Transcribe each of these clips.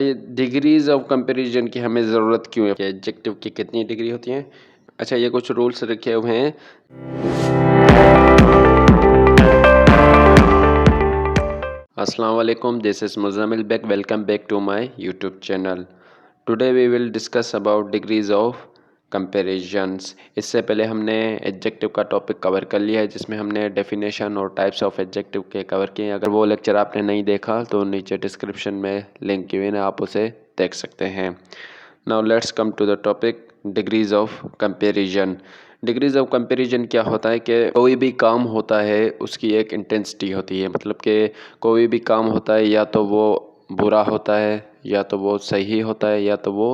ये degrees of comparison की हमें ज़रूरत क्यों है? एडजेक्टिव की कितनी डिग्री होती हैं? अच्छा, ये कुछ रूल्स रखे हुए हैं। अस्सलाम वालेकुम, this is Muzammil Baig, welcome back to my YouTube channel. Today we will discuss about degrees of comparisons. इससे पहले हमने एडजेक्टिव का टॉपिक कवर कर लिया है, जिसमें हमने डेफिनेशन और टाइप्स ऑफ एडजेक्टिव के कवर किए हैं। अगर वो लेक्चर आपने नहीं देखा तो नीचे डिस्क्रिप्शन में लिंक गिवन है, आप उसे देख सकते हैं। Now let's come to the topic, degrees of comparison. Degrees of comparison क्या होता है कि कोई भी काम होता है उसकी एक इंटेंसिटी होती है। मतलब कि कोई भी काम होता है या तो वो बुरा होता है, या तो वो सही होता है, या तो वो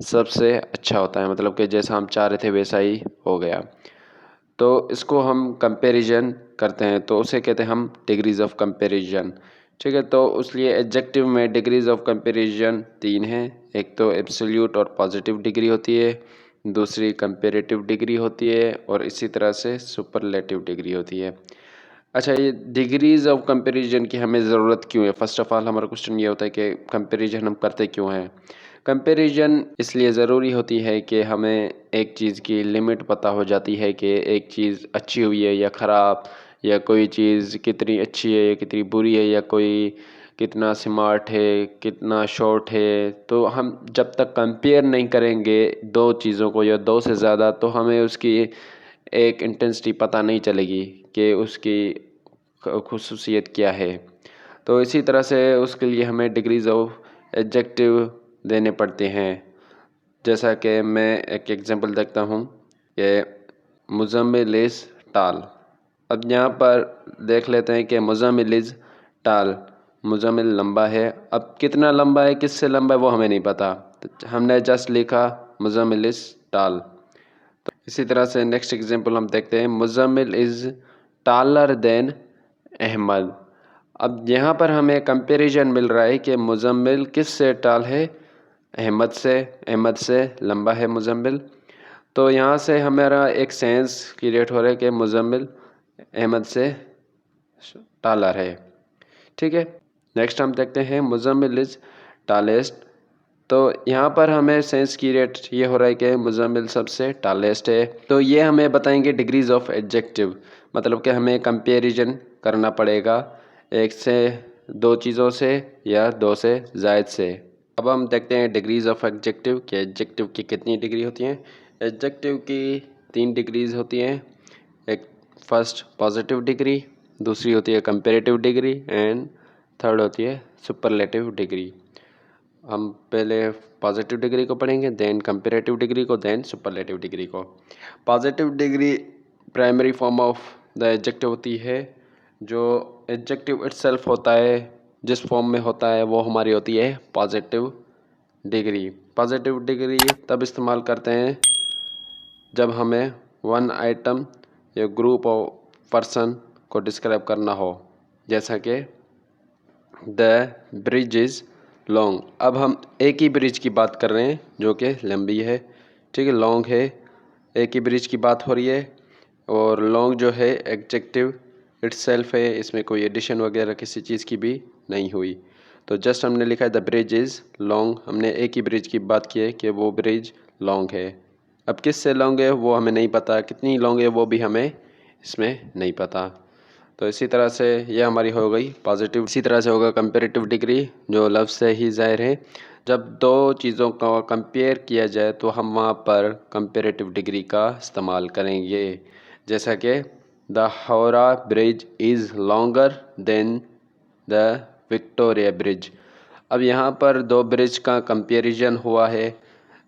सबसे अच्छा होता है। मतलब कि जैसा हम चाह रहे थे वैसा ही हो गया। तो इसको हम कंपैरिजन करते हैं, तो उसे कहते हैं हम डिग्रीज़ ऑफ कंपैरिजन। ठीक है, तो इसलिए एडजेक्टिव में डिग्रीज़ ऑफ कंपैरिजन 3 हैं। एक तो एब्सोल्यूट और पॉजिटिव डिग्री होती है, दूसरी कंपैरेटिव डिग्री होती है, और इसी तरह से सुपरलेटिव डिग्री होती है। अच्छा, ये डिग्रीज़ ऑफ कंपैरिजन की हमें ज़रूरत क्यों है? फ़र्स्ट ऑफ़ ऑल हमारा क्वेश्चन ये होता है कि कंपैरिजन हम करते क्यों हैं? कंपैरिजन इसलिए ज़रूरी होती है कि हमें एक चीज़ की लिमिट पता हो जाती है कि एक चीज़ अच्छी हुई है या ख़राब, या कोई चीज़ कितनी अच्छी है या कितनी बुरी है, या कोई कितना स्मार्ट है, कितना शॉर्ट है। तो हम जब तक कंपेयर नहीं करेंगे 2 चीज़ों को या 2 से ज़्यादा, तो हमें उसकी एक इंटेंसिटी पता नहीं चलेगी कि उसकी ख़ुसूसियत क्या है। तो इसी तरह से उसके लिए हमें डिग्रीज़ ऑफ एडजेक्टिव देने पड़ते हैं। जैसा कि मैं एक एग्ज़ाम्पल देखता हूँ कि मुज़म्मिल इज़ टाल। अब यहाँ पर देख लेते हैं कि मुज़म्मिल इज़ टाल, मुज़म्मिल लंबा है। अब कितना लंबा है, किससे लंबा है, वो हमें नहीं पता। तो हमने जस्ट लिखा मुज़म्मिल इज़ टाल। तो इसी तरह से नेक्स्ट एग्ज़ाम्पल हम देखते हैं, Muzammil is taller than Ahmed. अब यहाँ पर हमें कंपैरिजन मिल रहा है कि मुज़म्मिल किससे टाल है? अहमद से। अहमद से लंबा है मुज़म्मिल। तो यहाँ से हमारा एक सेंस क्रिएट हो रहा है कि मुज़म्मिल अहमद से टालर है। ठीक है, नेक्स्ट हम देखते हैं मुज़म्मिल इज़ टालेस्ट। तो यहाँ पर हमें सेंस क्रिएट ये हो रहा है कि मुज़म्मिल सबसे टालेस्ट है। तो ये हमें बताएंगे डिग्रीज़ ऑफ एडजेक्टिव। मतलब कि हमें कंपैरिजन करना पड़ेगा एक से 2 चीज़ों से या 2 से ज़ायद से। अब हम देखते हैं डिग्रीज़ ऑफ एडजेक्टिव कि एडजेक्टिव की कितनी डिग्री होती हैं। एडजेक्टिव की 3 डिग्रीज़ होती हैं। एक फर्स्ट पॉजिटिव डिग्री, दूसरी होती है कंपैरेटिव डिग्री, एंड थर्ड होती है सुपरलेटिव डिग्री। हम पहले पॉजिटिव डिग्री को पढ़ेंगे, देन कंपैरेटिव डिग्री को, देन सुपरलेटिव डिग्री को। Positive degree primary form of the adjective होती है। जो एडजेक्टिव इटसेल्फ होता है, जिस फॉर्म में होता है, वो हमारी होती है पॉजिटिव डिग्री। पॉजिटिव डिग्री तब इस्तेमाल करते हैं जब हमें वन आइटम या ग्रुप ऑफ पर्सन को डिस्क्राइब करना हो, जैसा कि द ब्रिज इज़ लॉन्ग। अब हम एक ही ब्रिज की बात कर रहे हैं जो कि लंबी है। ठीक है, लॉन्ग है, एक ही ब्रिज की बात हो रही है। और लॉन्ग जो है एडजेक्टिव इटसेल्फ है, इसमें कोई एडिशन वगैरह किसी चीज़ की भी नहीं हुई। तो जस्ट हमने लिखा है द ब्रिज इज़ लॉन्ग। हमने एक ही ब्रिज की बात की है कि वो ब्रिज लॉन्ग है। अब किससे लॉन्ग है वो हमें नहीं पता, कितनी लॉन्ग है वो भी हमें इसमें नहीं पता। तो इसी तरह से ये हमारी हो गई पॉजिटिव। इसी तरह से होगा कंपैरेटिव डिग्री, जो लफ्ज़ से ही ज़ाहिर है। जब 2 चीज़ों का कंपेयर किया जाए तो हम वहाँ पर कंपैरेटिव डिग्री का इस्तेमाल करेंगे। जैसा कि the Howrah bridge is longer than the Victoria bridge. अब यहाँ पर 2 ब्रिज का कंपैरिजन हुआ है।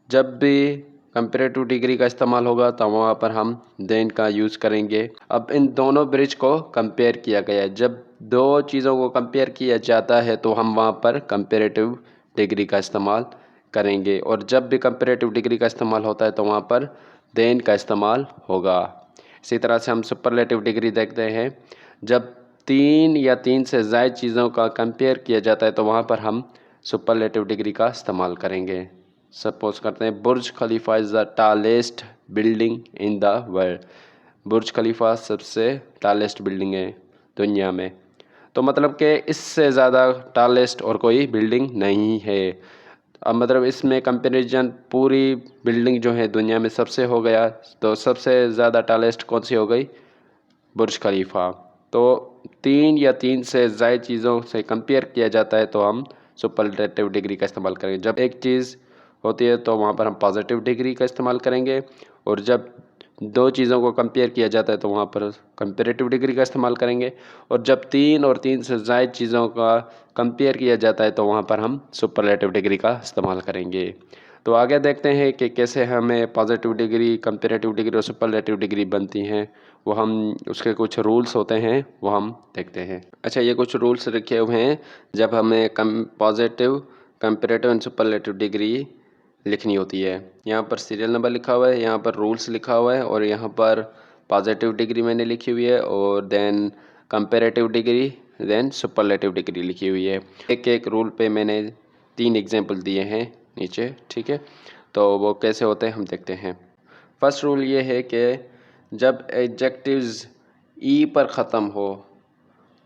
जब भी कंपैरेटिव डिग्री का इस्तेमाल होगा तो वहाँ पर हम देन का यूज़ करेंगे। अब इन दोनों ब्रिज को कंपेयर किया गया है। जब 2 चीज़ों को कंपेयर किया जाता है तो हम वहाँ पर कंपैरेटिव डिग्री का इस्तेमाल करेंगे, और जब भी कंपैरेटिव डिग्री का इस्तेमाल होता है तो वहाँ पर देन का इस्तेमाल होगा। इसी तरह से हम सुपरलेटिव डिग्री देखते हैं। जब 3 या 3 से ज़ायद चीज़ों का कंपेयर किया जाता है तो वहाँ पर हम सुपरलेटिव डिग्री का इस्तेमाल करेंगे। सपोज करते हैं Burj Khalifa is the tallest building in the world. Burj Khalifa सबसे टालेस्ट बिल्डिंग है दुनिया में। तो मतलब कि इससे ज़्यादा टालेस्ट और कोई बिल्डिंग नहीं है। अब मतलब इसमें कंपैरिजन पूरी बिल्डिंग जो है दुनिया में सबसे हो गया, तो सबसे ज़्यादा टालेस्ट कौन सी हो गई? बुर्ज खलीफा। तो 3 या 3 से ज़ायद चीज़ों से कंपेयर किया जाता है तो हम सुपरलेटिव डिग्री का इस्तेमाल करेंगे। जब एक चीज़ होती है तो वहाँ पर हम पॉजिटिव डिग्री का इस्तेमाल करेंगे, और जब 2 चीज़ों को कंपेयर किया जाता है तो वहाँ पर कंपैरेटिव डिग्री का इस्तेमाल करेंगे, और जब 3 और 3 से ज़ायद चीज़ों का कंपेयर किया जाता है तो वहाँ पर हम सुपरलेटिव डिग्री का इस्तेमाल करेंगे। तो आगे देखते हैं कि कैसे हमें पॉजिटिव डिग्री, कंपैरेटिव डिग्री और सुपरलेटिव डिग्री बनती हैं। वो हम उसके कुछ रूल्स होते हैं वो हम देखते हैं। अच्छा, ये कुछ रूल्स लिखे हुए हैं जब हमें positive, comparative and superlative degree लिखनी होती है। यहाँ पर सीरियल नंबर लिखा हुआ है, यहाँ पर रूल्स लिखा हुआ है, और यहाँ पर पॉजिटिव डिग्री मैंने लिखी हुई है, और then comparative degree, then superlative degree लिखी हुई है। एक एक रूल पे मैंने 3 एग्जाम्पल दिए हैं नीचे, ठीक है। तो वो कैसे होते हैं हम देखते हैं। फर्स्ट रूल ये है कि जब एडजेक्टिव्स ई पर ख़त्म हो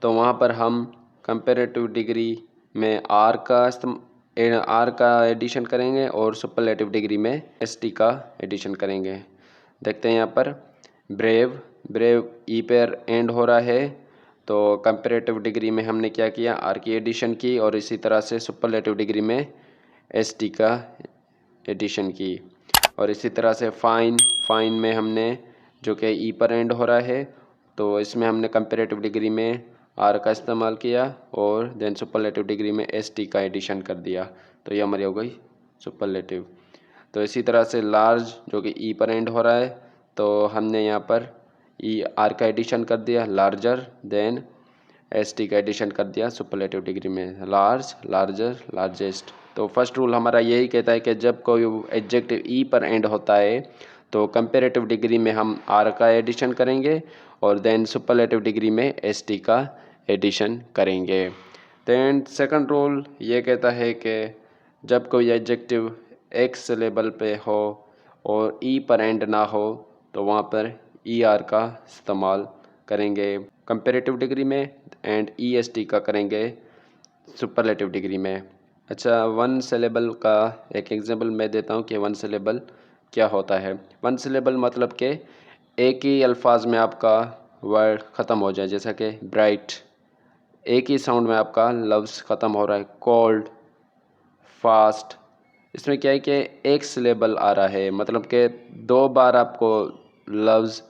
तो वहाँ पर हम कंपैरेटिव डिग्री में आर का एडिशन करेंगे, और सुपरलेटिव डिग्री में एस टी का एडिशन करेंगे। देखते हैं यहाँ पर ब्रेव, ब्रेव ई पर एंड हो रहा है, तो कंपैरेटिव डिग्री में हमने क्या किया? आर की एडिशन की, और इसी तरह से सुपरलेटिव डिग्री में एस टी का एडिशन की। और इसी तरह से फाइन, फाइन में हमने जो कि ई पर एंड हो रहा है, तो इसमें हमने कंपैरेटिव डिग्री में आर का इस्तेमाल किया, और देन सुपरलेटिव डिग्री में एस टी का एडिशन कर दिया, तो ये हमारी हो गई सुपरलेटिव। तो इसी तरह से लार्ज जो कि ई पर एंड हो रहा है, तो हमने यहाँ पर ई आर का एडिशन कर दिया, लार्जर, देन एस टी का एडिशन कर दिया सुपरलेटिव डिग्री में, लार्ज, लार्जर, लार्जेस्ट। तो फर्स्ट रूल हमारा यही कहता है कि जब कोई एडजेक्टिव ई पर एंड होता है तो कंपैरेटिव डिग्री में हम आर का एडिशन करेंगे, और देन सुपरलेटिव डिग्री में एस टी का एडिशन करेंगे। देन सेकंड रूल ये कहता है कि जब कोई एडजेक्टिव एक सिलेबल पे हो और ई पर एंड ना हो तो वहाँ पर ई आर का इस्तेमाल करेंगे कंपैरेटिव डिग्री में, एंड ई एस टी का करेंगे सुपरलेटिव डिग्री में। अच्छा, वन सिलेबल का एक एग्जांपल मैं देता हूँ कि वन सिलेबल क्या होता है। वन सिलेबल मतलब कि एक ही अल्फाज में आपका वर्ड ख़त्म हो जाए, जैसा कि ब्राइट, एक ही साउंड में आपका लफ्ज़ ख़त्म हो रहा है। कोल्ड, फास्ट, इसमें क्या है कि एक सिलेबल आ रहा है, मतलब कि 2 बार आपको लफ्ज़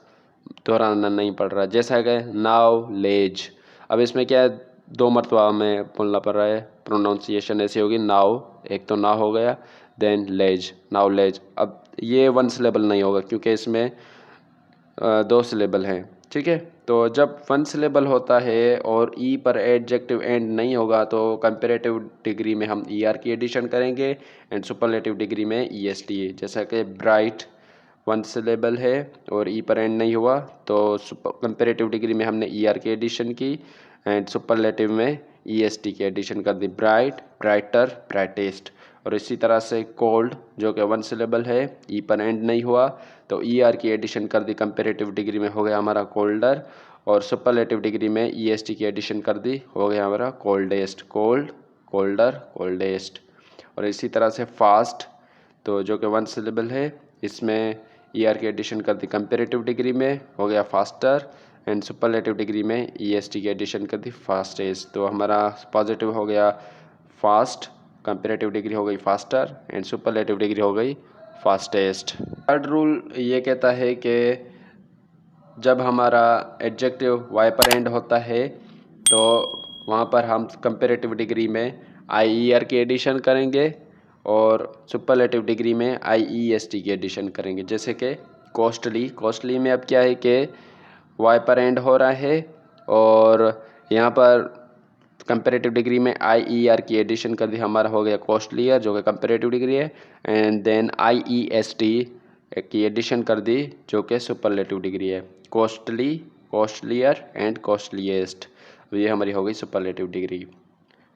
दोहराना नहीं पड़ रहा, जैसा कि नाव लेज। अब इसमें क्या है, 2 मरतबा में बोलना पड़ रहा है, प्रोनाउंसिएशन ऐसी होगी नाव, एक तो ना हो गया, देन लेज, नाव लेज। अब ये वन सिलेबल नहीं होगा क्योंकि इसमें 2 सिलेबल हैं, ठीक है। तो जब वन सिलेबल होता है और ई पर एडजेक्टिव एंड नहीं होगा तो कंपैरेटिव डिग्री में हम ई आर की एडिशन करेंगे, एंड सुपरलेटिव डिग्री में ई एस टी। जैसा कि ब्राइट वन सिलेबल है और ई पर एंड नहीं हुआ तो कंपैरेटिव डिग्री में हमने ई आर की एडिशन की, एंड सुपरलेटिव में ई एस टी की एडिशन कर दी, ब्राइट, ब्राइटर, ब्राइटेस्ट। और इसी तरह से कोल्ड जो कि वन सिलेबल है, ई पर एंड नहीं हुआ तो ई आर की एडिशन कर दी, कंपैरेटिव डिग्री में हो गया हमारा कोल्डर, और सुपरलेटिव डिग्री में ई एस टी की एडिशन कर दी, हो गया हमारा कोल्डेस्ट, कोल्ड, कोल्डर, कोल्डेस्ट। और इसी तरह से फास्ट, तो जो कि वन सिलेबल है, इसमें ई आर की एडिशन कर दी कंपैरेटिव डिग्री में, हो गया फास्टर, एंड सुपरलेटिव डिग्री में ई एस टी की एडिशन कर दी, फास्टेस्ट। तो हमारा पॉजिटिव हो गया फास्ट, कंपैरेटिव डिग्री हो गई फास्टर, एंड सुपरलेटिव डिग्री हो गई फास्टेस्ट। थर्ड रूल ये कहता है कि जब हमारा एडजेक्टिव वाई पर एंड होता है तो वहाँ पर हम कंपैरेटिव डिग्री में आई ई आर की एडिशन करेंगे, और सुपरलेटिव डिग्री में आई ई एस टी की एडिशन करेंगे। जैसे कि कॉस्टली, कॉस्टली में अब क्या है कि वाई पर एंड हो रहा है, और यहाँ पर कंपैरेटिव डिग्री में आई ई आर की एडिशन कर दी, हमारा हो गया कॉस्टलियर जो कि कंपैरेटिव डिग्री है, and then I E S T की एडिशन कर दी जो कि सुपरलेटिव डिग्री है, कॉस्टली, कॉस्टलियर एंड कॉस्टलीएस्ट। ये हमारी हो गई सुपरलेटिव डिग्री,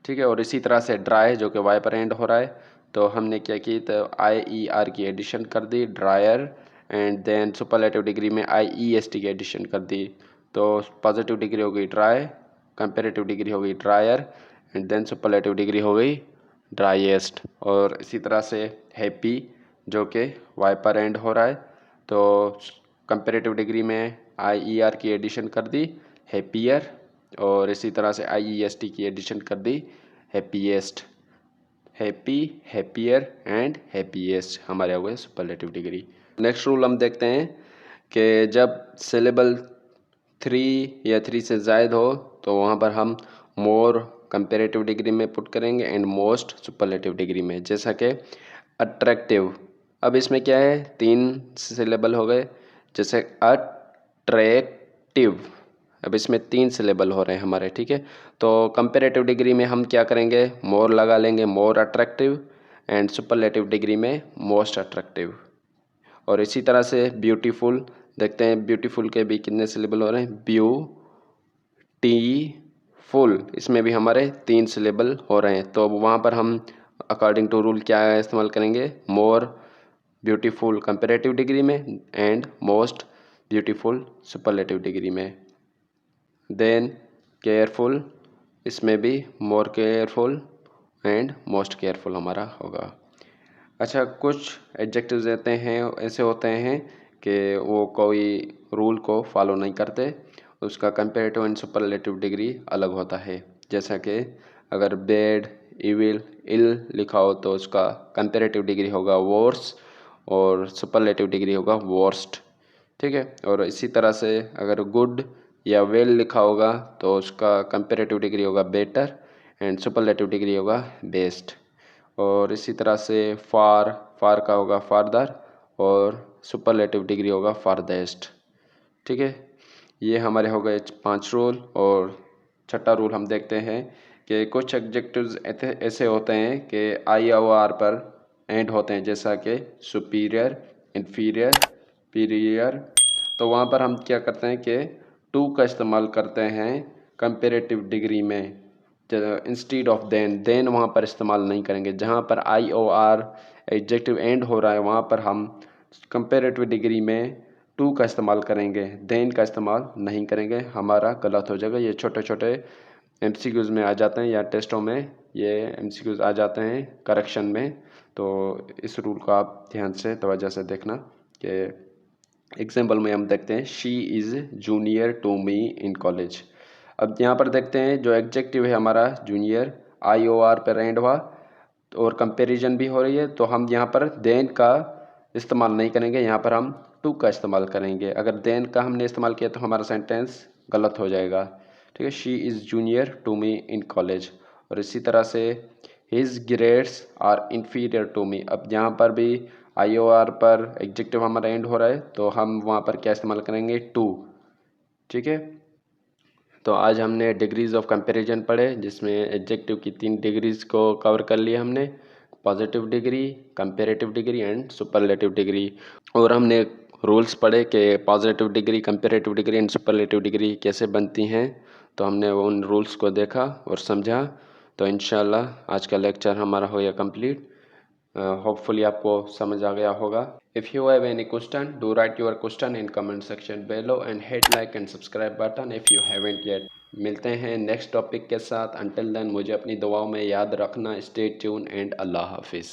ठीक है। और इसी तरह से ड्राई जो कि वाई पर एंड हो रहा है, तो हमने क्या की, तो आई ई आर की एडिशन कर दी, drier, and then superlative degree में आई ई एस टी की एडिशन कर दी, तो पॉजिटिव डिग्री हो गई ड्राई, कंपैरेटिव डिग्री हो गई drier, and then superlative degree हो गई ड्राइएस्ट। और इसी तरह से हैप्पी जो कि वाई पर एंड हो रहा है, तो कंपेरेटिव डिग्री में IER की एडिशन कर दी हैप्पियर, और इसी तरह से IEST की एडिशन कर दी happiest. Happy, happier and happiest हमारे हो गए सुपरलेटिव डिग्री। नेक्स्ट रूल हम देखते हैं कि जब सिलेबल 3 या 3 से ज़ायद हो तो वहाँ पर हम मोर कंपेरेटिव डिग्री में पुट करेंगे एंड मोस्ट सुपरलेटिव डिग्री में। जैसा कि अट्रैक्टिव, अब इसमें क्या है, 3 सिलेबल हो गए, जैसे अट्रैक्टिव, अब इसमें 3 सिलेबल हो रहे हैं हमारे, ठीक है। तो कंपेरेटिव डिग्री में हम क्या करेंगे, मोर लगा लेंगे, more attractive, and superlative degree में मोस्ट अट्रैक्टिव। और इसी तरह से ब्यूटीफुल देखते हैं, ब्यूटीफुल के भी कितने सिलेबल हो रहे हैं, ब्यूटीफुल, इसमें भी हमारे 3 सिलेबल हो रहे हैं। तो वहाँ पर हम अकॉर्डिंग टू रूल क्या इस्तेमाल करेंगे, मोर ब्यूटीफुल कंपेरेटिव डिग्री में and most beautiful superlative degree में। देन केयरफुल, इसमें भी more careful and most careful हमारा होगा। अच्छा, कुछ एडजेक्टिव्स देते हैं ऐसे होते हैं कि वो कोई रूल को फॉलो नहीं करते, उसका कंपेरेटिव एंड सुपरलेटिव डिग्री अलग होता है। जैसा कि अगर बैड, इविल, इल लिखा हो तो उसका कंपेरेटिव डिग्री होगा वर्स और सुपरलेटिव डिग्री होगा वर्स्ट, ठीक है। और इसी तरह से अगर गुड या वेल लिखा होगा तो उसका कंपेरेटिव डिग्री होगा बेटर एंड सुपरलेटिव डिग्री होगा बेस्ट। और इसी तरह से फार, फार का होगा फारदर और सुपरलेटिव डिग्री होगा फारदेस्ट, ठीक है। ये हमारे हो गए 5 रूल। और छठा रूल हम देखते हैं कि कुछ एडजेक्टिव्स ऐसे होते हैं कि IOR पर एंड होते हैं, जैसा कि सुपीरियर, इन्फीरियर, पीरियर। तो वहाँ पर हम क्या करते हैं कि टू का इस्तेमाल करते हैं कंपेरेटिव डिग्री में इंस्टीड ऑफ देन वहाँ पर इस्तेमाल नहीं करेंगे। जहाँ पर IOR एडजेक्टिव एंड हो रहा है वहाँ पर हम कंपेरेटिव डिग्री में टू का इस्तेमाल करेंगे, देन का इस्तेमाल नहीं करेंगे, हमारा गलत हो जाएगा। ये छोटे छोटे MCQs में आ जाते हैं या टेस्टों में ये MCQs आ जाते हैं करेक्शन में। तो इस रूल को आप ध्यान से तवज्जो से देखना कि एग्जाम्पल में हम देखते हैं, she is junior to me in college. अब यहाँ पर देखते हैं जो एडजेक्टिव है हमारा जूनियर, IOR पर एंड हुआ और कंपैरिजन भी हो रही है, तो हम यहाँ पर देन का इस्तेमाल नहीं करेंगे, यहाँ पर हम टू का इस्तेमाल करेंगे। अगर देन का हमने इस्तेमाल किया तो हमारा सेंटेंस गलत हो जाएगा, ठीक है। She is junior to me in college. और इसी तरह से his grades are inferior to me. अब यहाँ पर भी IOR पर एडजेक्टिव हमारा एंड हो रहा है तो हम वहाँ पर क्या इस्तेमाल करेंगे, टू, ठीक है। तो आज हमने डिग्रीज ऑफ कंपैरिजन पढ़े, जिसमें एडजेक्टिव की 3 डिग्रीज को कवर कर लिया हमने, positive degree, comparative degree and superlative degree. और हमने रूल्स पढ़े कि positive degree, comparative degree and superlative degree कैसे बनती हैं। तो हमने उन रूल्स को देखा और समझा। तो इंशाल्लाह आज का लेक्चर हमारा हो गया कंप्लीट। होपफुली आपको समझ आ गया होगा। If you have any question, do right your question in comment section below and hit like and subscribe button if you haven't yet. मिलते हैं नेक्स्ट टॉपिक के साथ। अंटिल देन मुझे अपनी दुआओं में याद रखना। स्टे ट्यून एंड अल्लाह हाफिज़।